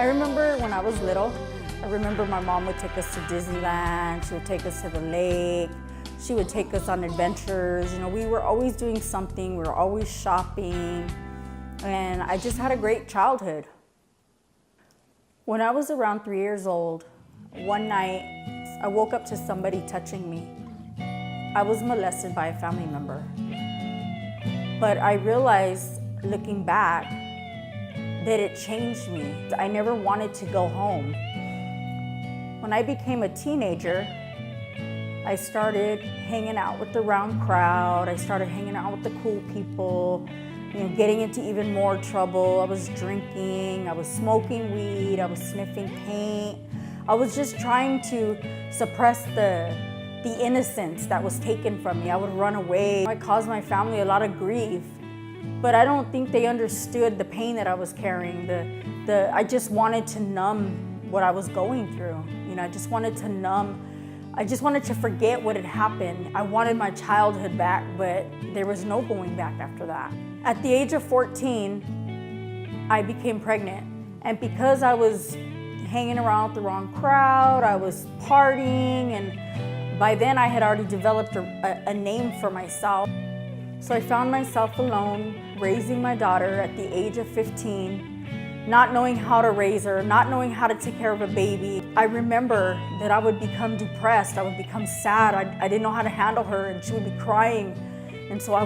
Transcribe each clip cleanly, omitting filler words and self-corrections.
I remember when I was little, I remember my mom would take us to Disneyland, she would take us to the lake, she would take us on adventures. You know, we were always doing something, we were always shopping, and I just had a great childhood. When I was around 3 years old, one night I woke up to somebody touching me. I was molested by a family member. But I realized, looking back, that it changed me. I never wanted to go home. When I became a teenager, I started hanging out with the round crowd. I started hanging out with the cool people, you know, getting into even more trouble. I was drinking, I was smoking weed, I was sniffing paint. I was just trying to suppress the innocence that was taken from me. I would run away. I caused my family a lot of grief, but I don't think they understood the pain that I was carrying. I just wanted to numb what I was going through. You know, I just wanted to forget what had happened. I wanted my childhood back, but there was no going back after that. At the age of 14, I became pregnant. And because I was hanging around with the wrong crowd, I was partying, and by then I had already developed a name for myself. So I found myself alone, raising my daughter at the age of 15, not knowing how to raise her, not knowing how to take care of a baby. I remember that I would become depressed, I would become sad. I didn't know how to handle her, and she would be crying. And so I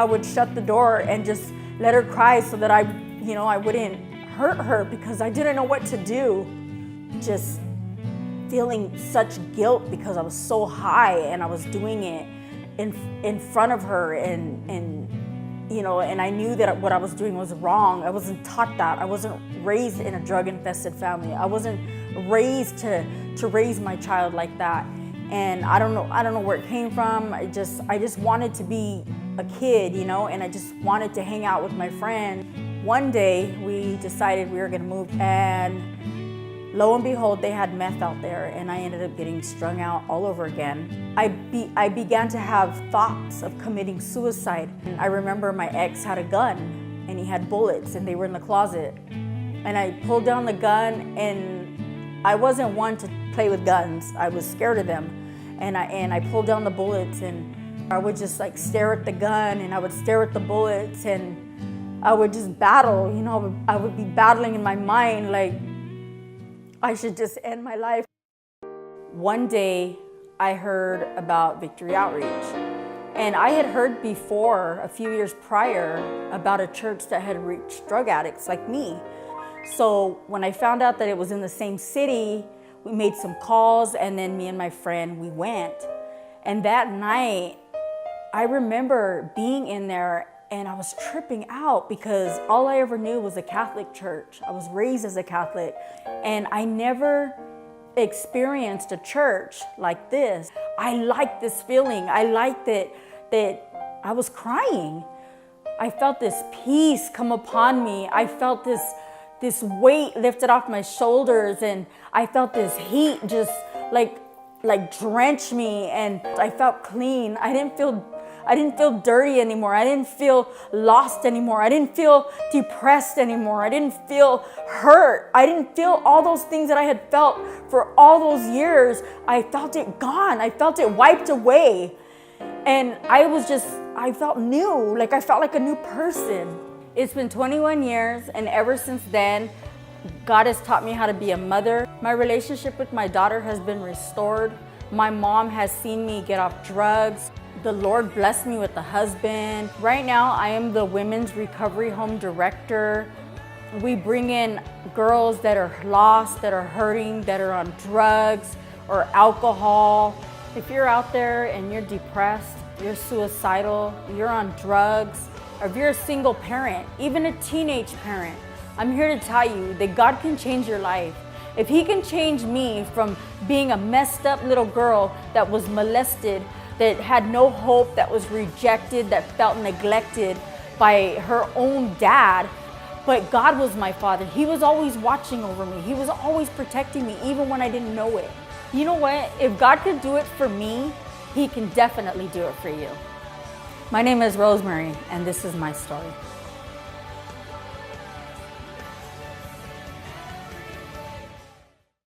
would shut the door and just let her cry so that I wouldn't hurt her, because I didn't know what to do. Just feeling such guilt because I was so high and I was doing it in front of her, and I knew that what I was doing was wrong. I wasn't taught that. I wasn't raised in a drug-infested family. I wasn't raised to raise my child like that. And I don't know where it came from. I just wanted to be a kid, you know, and I just wanted to hang out with my friends. One day we decided we were gonna move, and lo and behold, they had meth out there, and I ended up getting strung out all over again. I began to have thoughts of committing suicide. And I remember my ex had a gun, and he had bullets, and they were in the closet. And I pulled down the gun, and I wasn't one to play with guns. I was scared of them. And I pulled down the bullets, and I would just like stare at the gun, and I would stare at the bullets, and I would just battle, you know, I would be battling in my mind like I should just end my life. One day I heard about Victory Outreach, and I had heard before, a few years prior, about a church that had reached drug addicts like me. So when I found out that it was in the same city, we made some calls, and then me and my friend, we went. And that night, I remember being in there, and I was tripping out because all I ever knew was a Catholic church. I was raised as a Catholic, and I never experienced a church like this. I liked this feeling. I liked that I was crying. I felt this peace come upon me. I felt this weight lifted off my shoulders, and I felt this heat just like drench me, and I felt clean. I didn't feel dirty anymore. I didn't feel lost anymore. I didn't feel depressed anymore. I didn't feel hurt. I didn't feel all those things that I had felt for all those years. I felt it gone. I felt it wiped away. And I felt new, like I felt like a new person. It's been 21 years, and ever since then, God has taught me how to be a mother. My relationship with my daughter has been restored. My mom has seen me get off drugs. The Lord blessed me with a husband. Right now, I am the Women's Recovery Home Director. We bring in girls that are lost, that are hurting, that are on drugs or alcohol. If you're out there and you're depressed, you're suicidal, you're on drugs, or if you're a single parent, even a teenage parent, I'm here to tell you that God can change your life. If He can change me from being a messed up little girl that was molested, that had no hope, that was rejected, that felt neglected by her own dad, but God was my father. He was always watching over me. He was always protecting me, even when I didn't know it. You know what? If God could do it for me, He can definitely do it for you. My name is Rosemary, and this is my story.